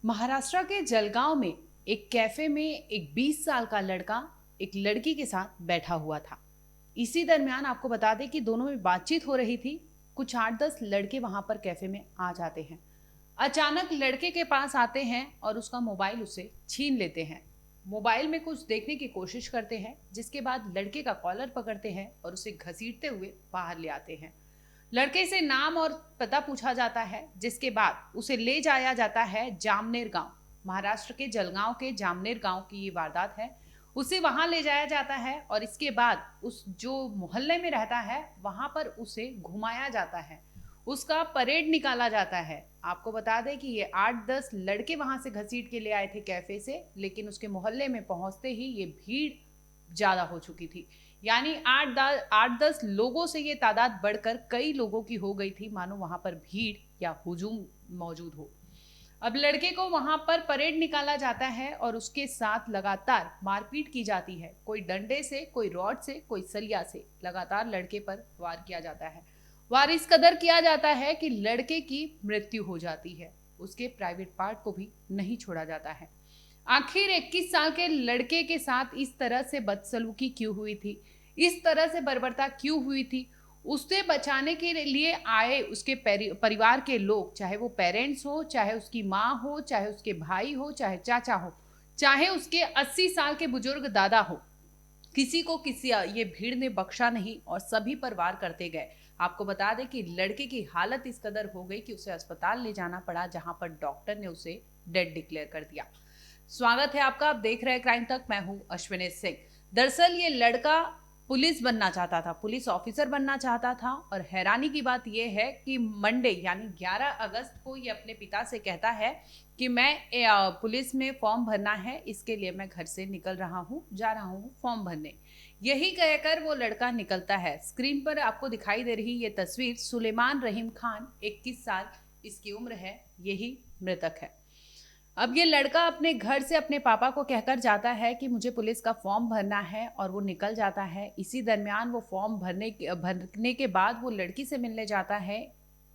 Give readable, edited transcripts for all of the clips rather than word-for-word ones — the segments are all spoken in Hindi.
महाराष्ट्र के जलगांव में एक कैफे में एक 20 साल का लड़का एक लड़की के साथ बैठा हुआ था। इसी दरमियान आपको बता दें कि दोनों में बातचीत हो रही थी। कुछ 8-10 लड़के वहां पर कैफे में आ जाते हैं। अचानक लड़के के पास आते हैं और उसका मोबाइल उसे छीन लेते हैं। मोबाइल में कुछ देखने की कोशिश करते हैं, जिसके बाद लड़के का कॉलर पकड़ते हैं और उसे घसीटते हुए बाहर ले आते हैं। लड़के से नाम और पता पूछा जाता है, जिसके बाद उसे ले जाया जाता है जामनेर गांव। महाराष्ट्र के जलगांव के जामनेर गांव की ये वारदात है। उसे वहां ले जाया जाता है और इसके बाद उस जो मोहल्ले में रहता है वहां पर उसे घुमाया जाता है, उसका परेड निकाला जाता है। आपको बता दें कि ये 8-10 लड़के वहां से घसीट के ले आए थे कैफे से, लेकिन उसके मोहल्ले में पहुंचते ही ये भीड़ ज्यादा हो चुकी थी। यानी 8-10 लोगों से ये तादाद बढ़कर कई लोगों की हो गई थी, मानो वहां पर भीड़ या हुजूम मौजूद हो। अब लड़के को वहां पर परेड निकाला जाता है और उसके साथ लगातार मारपीट की जाती है। कोई डंडे से, कोई रॉड से, कोई सलिया से लगातार लड़के पर वार किया जाता है। वार इस कदर किया जाता है कि लड़के की मृत्यु हो जाती है। उसके प्राइवेट पार्ट को भी नहीं छोड़ा जाता है। आखिर 21 साल के लड़के के साथ इस तरह से बदसलूकी क्यों हुई थी, इस तरह से बर्बरता क्यों हुई थी? उसे बचाने के लिए आए उसके परिवार के लोग, चाहे वो पेरेंट्स हो, चाहे उसकी माँ हो, चाहे उसके भाई हो, चाहे चाचा हो, चाहे उसके 80 साल के बुजुर्ग दादा हो, किसी को किसी ये भीड़ ने बख्शा नहीं और सभी पर वार करते गए। आपको बता दें कि लड़के की हालत इस कदर हो गई कि उसे अस्पताल ले जाना पड़ा, जहां पर डॉक्टर ने उसे डेड डिक्लेयर कर दिया। स्वागत है आपका, आप देख रहे हैं क्राइम तक। मैं हूं अश्विनी सिंह। दरअसल ये लड़का पुलिस बनना चाहता था, पुलिस ऑफिसर बनना चाहता था और हैरानी की बात यह है कि मंडे यानी 11 अगस्त को ये अपने पिता से कहता है कि मैं पुलिस में फॉर्म भरना है, इसके लिए मैं घर से निकल रहा हूँ, जा रहा हूँ फॉर्म भरने। यही कहकर वो लड़का निकलता है। स्क्रीन पर आपको दिखाई दे रही ये तस्वीर सुलेमान रहीम खान, 21 साल इसकी उम्र है, यही मृतक है। अब ये लड़का अपने घर से अपने पापा को कहकर जाता है कि मुझे पुलिस का फॉर्म भरना है और वो निकल जाता है। इसी दरमियान वो फॉर्म भरने के बाद वो लड़की से मिलने जाता है।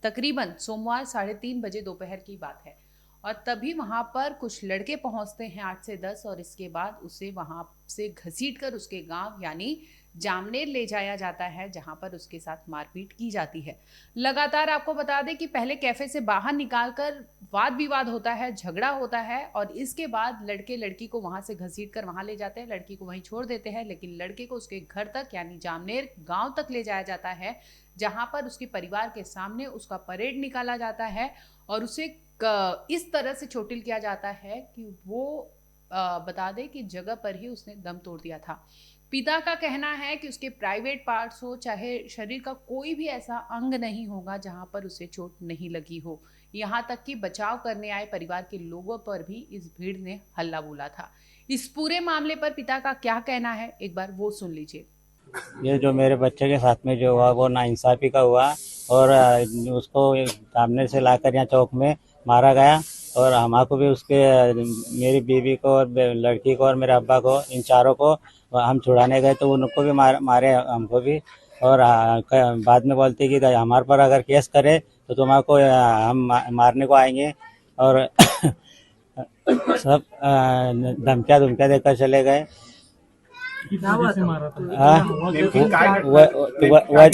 तकरीबन सोमवार 3:30 बजे दोपहर की बात है और तभी वहां पर कुछ लड़के पहुंचते हैं 8 से 10 और इसके बाद उसे वहां से घसीटकर उसके गांव यानी जामनेर ले जाया जाता है, जहां पर उसके साथ मारपीट की जाती है। लगातार आपको बता दें कि पहले कैफे से बाहर निकालकर वाद विवाद होता है, झगड़ा होता है और इसके बाद लड़के लड़की को वहां से घसीट कर वहां ले जाते हैं, लड़की को वहीं छोड़ देते हैं। लेकिन लड़के को उसके घर तक यानी जामनेर गांव तक ले जाया जाता है, जहां पर उसके परिवार के सामने उसका परेड निकाला जाता है और उसे इस तरह से चोटिल किया जाता है कि वो बता दें कि जगह पर ही उसने दम तोड़ दिया था। पिता का कहना है कि उसके प्राइवेट पार्ट्स हो, चाहे शरीर का कोई भी ऐसा अंग नहीं होगा जहां पर उसे चोट नहीं लगी हो। यहाँ तक कि बचाव करने आए परिवार के लोगों पर भी इस भीड़ ने हल्ला बोला था। इस पूरे मामले पर पिता का क्या कहना है, एक बार वो सुन लीजिए। ये जो मेरे बच्चे के साथ में जो हुआ वो नाइंसाफ़ी का हुआ और उसको सामने से लाकर यहाँ चौक में मारा गया और हमको भी उसके मेरी बीवी को और लड़की को और मेरे अब्बा को, इन चारों को हम छुड़ाने गए तो उनको भी मारे हमको भी। और बाद में बोलते कि हमारे पर अगर केस करे तो तुम्हारा हम मारने को आएंगे और सब धमकियाँ देकर चले गए।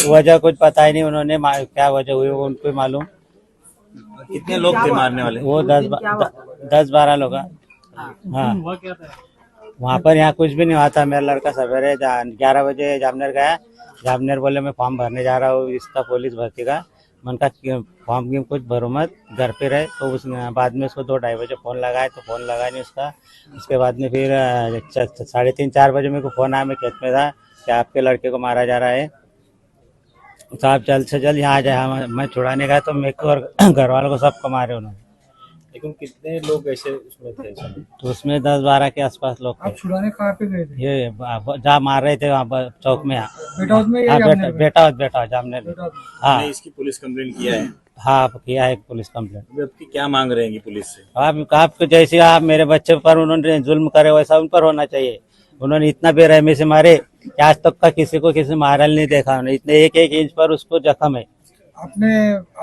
वजह कुछ पता ही नहीं, उन्होंने क्या वजह हुई वो उनको मालूम। कितने लोग थे मारने वाले? वो 10-12 लोग। हाँ, वहाँ पर यहाँ कुछ भी नहीं हुआ था। मेरा लड़का सवेरे 11 बजे जामनेर गया। जामनेर बोले मैं फॉर्म भरने जा रहा हूँ इसका, पुलिस भर्ती का। मन का फॉर्म की कुछ भरो मत, घर पे रहे। तो उस बाद में उसको 2-2:30 बजे फ़ोन लगाए तो फ़ोन लगा नहीं उसका। उसके बाद में फिर 3:30-4 बजे मेरे को फ़ोन आया, मैं खेत में था, कि आपके लड़के को मारा जा रहा है, तो आप जल्द से जल्द यहाँ आ जाए। मैं छुड़ाने गया तो मेरे को और घर वालों को सबको मारे उन्होंने। लेकिन कितने लोग ऐसे उसमें थे? तो उसमें 10-12 के आसपास लोग थे। आप छुड़ाने कहाँ पे गए थे? ये जहाँ मार रहे थे वहाँ चौक में। बेटा हाउस में या जामनेर में? बेटा जामनेर में। हाँ इसकी पुलिस कंप्लेंट किया है? हाँ, किया है पुलिस कंप्लेंट। आपकी क्या मांग रहेंगी पुलिस से? आपको जैसे आप मेरे बच्चे पर उन्होंने जुल्म करे वैसा उन पर होना चाहिए। उन्होंने इतना बेरहमी से मारे कि आज तक का किसी को किसी मारल नहीं देखा। उन्होंने इतने 1-1 इंच पर उसको जख्म है। आपने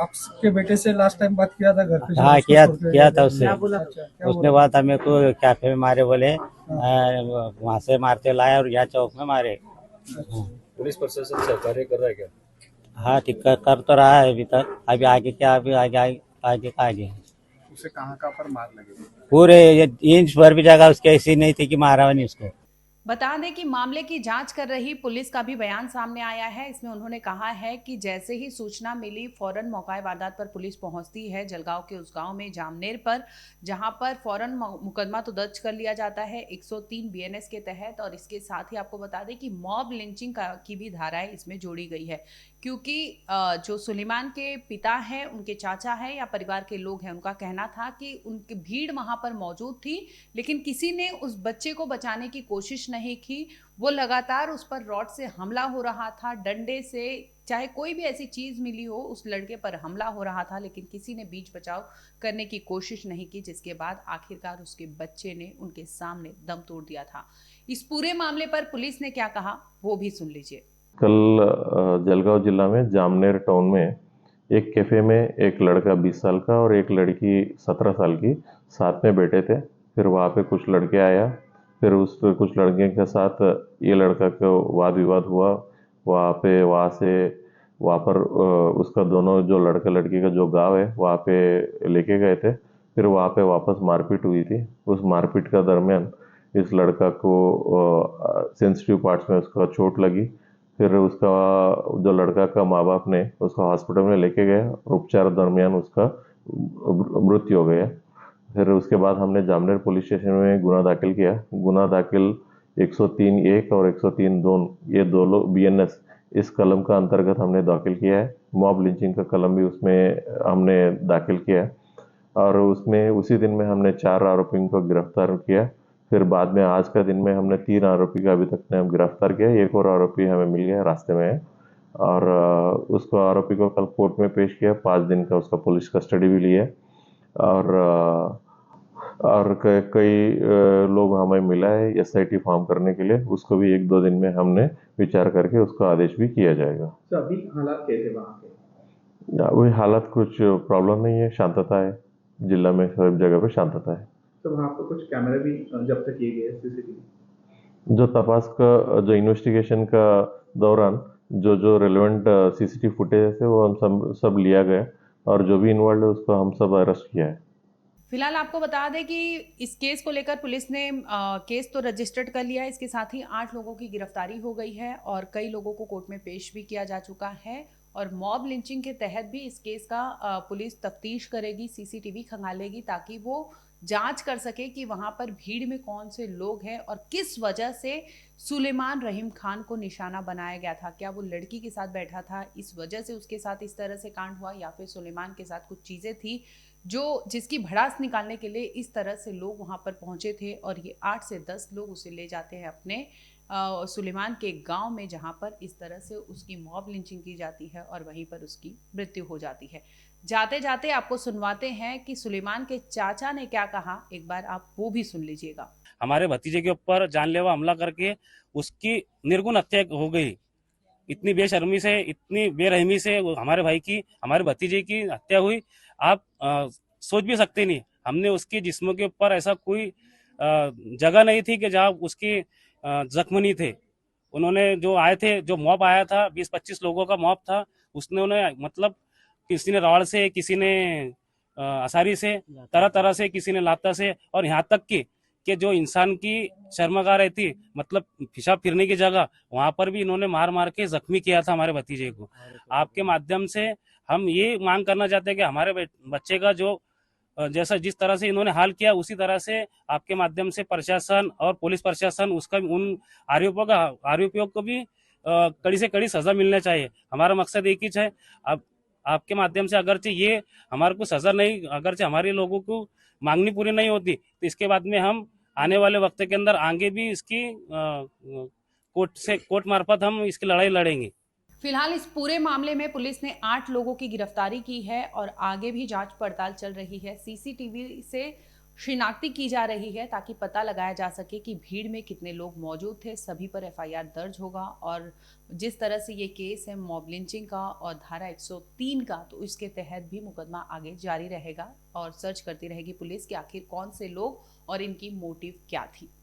आपके बेटे से लास्ट टाइम बात किया था घर पे? हाँ, उसको किया छोड़ के किया गए था थे। उससे। अच्छा, क्या उसने बोला? बात मेरे को कैफे में मारे बोले, वहां से मारते लाए और यहाँ चौक में मारे। हाँ, पुलिस प्रशासन सहकार्य कर रहा है क्या? हाँ, ठीक कर तो रहा है अभी तक। अभी आगे क्या, अभी आगे आगे आगे का आगे उसे कहाँ कहाँ पर मार लगे? पूरे ये इंच भर भी जगह उसकी ऐसी नहीं थी कि मारा नहीं उसको। बता दें कि मामले की जांच कर रही पुलिस का भी बयान सामने आया है। इसमें उन्होंने कहा है कि जैसे ही सूचना मिली फौरन मौका वारदात पर पुलिस पहुंचती है। जलगांव के उस गांव में जामनेर पर, जहां पर फौरन मुकदमा तो दर्ज कर लिया जाता है 103 बीएनएस के तहत। और इसके साथ ही आपको बता दें कि मॉब लिंचिंग की भी धाराएं इसमें जोड़ी गई है, क्योंकि जो सुलेमान के पिता हैं, उनके चाचा हैं या परिवार के लोग हैं, उनका कहना था कि उनकी भीड़ वहां पर मौजूद थी, लेकिन किसी ने उस बच्चे को बचाने की कोशिश नहीं की। वो लगातार उस पर रॉड से हमला हो रहा था, डंडे से, चाहे कोई भी ऐसी चीज मिली हो उस लड़के पर हमला हो रहा था, लेकिन किसी ने बीच बचाव करने की कोशिश नहीं की, जिसके बाद आखिरकार उसके बच्चे ने उनके सामने दम तोड़ दिया था। इस पूरे मामले पर पुलिस ने क्या कहा वो भी सुन लीजिए। कल जलगांव जिला में जामनेर टाउन में एक कैफ़े में एक लड़का 20 साल का और एक लड़की 17 साल की साथ में बैठे थे। फिर वहाँ पे कुछ लड़के आया, फिर उस कुछ लड़के के साथ ये लड़का को वाद विवाद हुआ। वहाँ पर उसका दोनों जो लड़का लड़की का जो गांव है वहाँ पे लेके गए थे। फिर वहाँ पे वापस मारपीट हुई थी। उस मारपीट का दरमियान इस लड़का को सेंसिटिव पार्ट्स में उसका चोट लगी। फिर उसका जो लड़का का माँ बाप ने उसको हॉस्पिटल में लेके गए और उपचार दरमियान उसका मृत्यु हो गया। फिर उसके बाद हमने जामनेर पुलिस स्टेशन में गुना दाखिल किया। गुना दाखिल 103(1) और 103(2) ये दो लोग बीएनएस इस कलम का अंतर्गत हमने दाखिल किया है। मॉब लिंचिंग का कलम भी उसमें हमने दाखिल किया है और उसमें उसी दिन में हमने 4 आरोपियों को गिरफ्तार किया। फिर बाद में आज का दिन में हमने 3 आरोपी का अभी तक हम गिरफ्तार किया। एक और आरोपी हमें मिल गया, रास्ते में है और उसको आरोपी को कल कोर्ट में पेश किया। 5 दिन का उसका पुलिस कस्टडी भी लिया और कई लोग हमें मिला है एसआईटी फॉर्म करने के लिए। उसको भी 1-2 दिन में हमने विचार करके उसका आदेश भी किया जाएगा। तो अभी हालात कैसे वहाँ के? वही हालत, कुछ प्रॉब्लम नहीं है, शांतता है। जिला में सब जगह पे शांतता है। तो वहाँ पर कुछ कैमरे भी जब्त किए गए, सीसीटीवी? जो तपास का जो इन्वेस्टिगेशन का दौरान जो रेलेवेंट सीसीटीवी फुटेज है वो हम सब लिया गया और जो भी इन्वॉल्व है उसको हम सब अरेस्ट किया है। फिलहाल आपको बता दें कि इस केस को लेकर पुलिस ने केस तो रजिस्टर्ड कर लिया है। इसके साथ ही 8 लोगों की गिरफ्तारी हो गई है और कई लोगों को कोर्ट में पेश भी किया जा चुका है। और मॉब लिंचिंग के तहत भी इस केस का पुलिस तफ्तीश करेगी, सीसीटीवी खंगालेगी, ताकि वो जांच कर सके कि वहां पर भीड़ में कौन से लोग हैं और किस वजह से सुलेमान रहीम खान को निशाना बनाया गया था। क्या वो लड़की के साथ बैठा था, इस वजह से उसके साथ इस तरह से कांड हुआ, या फिर सुलेमान के साथ कुछ चीज़ें थी जिसकी भड़ास निकालने के लिए इस तरह से लोग वहां पर पहुंचे थे। और ये 8 से 10 लोग उसे ले जाते हैं अपने सुलेमान के गांव में, जहां पर इस तरह से उसकी मॉब लिंचिंग की जाती है और वहीं पर उसकी मृत्यु हो जाती है। जाते जाते आपको सुनवाते हैं कि सुलेमान के चाचा ने क्या कहा, एक बार आप वो भी सुन लीजिएगा। हमारे भतीजे के ऊपर जानलेवा हमला करके उसकी निर्गुण हत्या हो गई। इतनी बेशर्मी से, इतनी बेरहमी से हमारे भाई की, हमारे भतीजे की हत्या हुई। आप सोच भी सकते नहीं। हमने उसके जिस्म के ऊपर ऐसा कोई जगह नहीं थी कि जहाँ उसकी जख्म नहीं थे। उन्होंने जो आए थे, जो मॉब आया था, 20-25 लोगों का मॉब था, उसने उन्हें मतलब किसी ने रॉड से, किसी ने असारी से, तरह तरह से, किसी ने लाता से, और यहाँ तक कि जो इंसान की शर्मगाह रहती, मतलब पेशाब फिरने की जगह, वहां पर भी इन्होंने मार मार के जख्मी किया था हमारे भतीजे को। आपके माध्यम से हम ये मांग करना चाहते हैं कि हमारे बच्चे का जो जैसा जिस तरह से इन्होंने हाल किया, उसी तरह से आपके माध्यम से प्रशासन और पुलिस प्रशासन उसका उन आरोपियों को भी कड़ी से कड़ी सजा मिलना चाहिए। हमारा मकसद एक ही है। अब आपके माध्यम से अगरचे ये हमारे को सजा नहीं, अगरचे हमारे लोगों को मांगनी पूरी नहीं होती, तो इसके बाद में हम आने वाले वक्त के अंदर आगे भी इसकी कोर्ट मार्फत हम इसकी लड़ाई लड़ेंगे। फिलहाल इस पूरे मामले में पुलिस ने 8 लोगों की गिरफ्तारी की है और आगे भी जांच पड़ताल चल रही है। सीसीटीवी से शिनाख्ती की जा रही है ताकि पता लगाया जा सके कि भीड़ में कितने लोग मौजूद थे। सभी पर एफआईआर दर्ज होगा और जिस तरह से ये केस है मॉब लिंचिंग का और धारा 103 का, तो इसके तहत भी मुकदमा आगे जारी रहेगा और सर्च करती रहेगी पुलिस कि आखिर कौन से लोग और इनकी मोटिव क्या थी।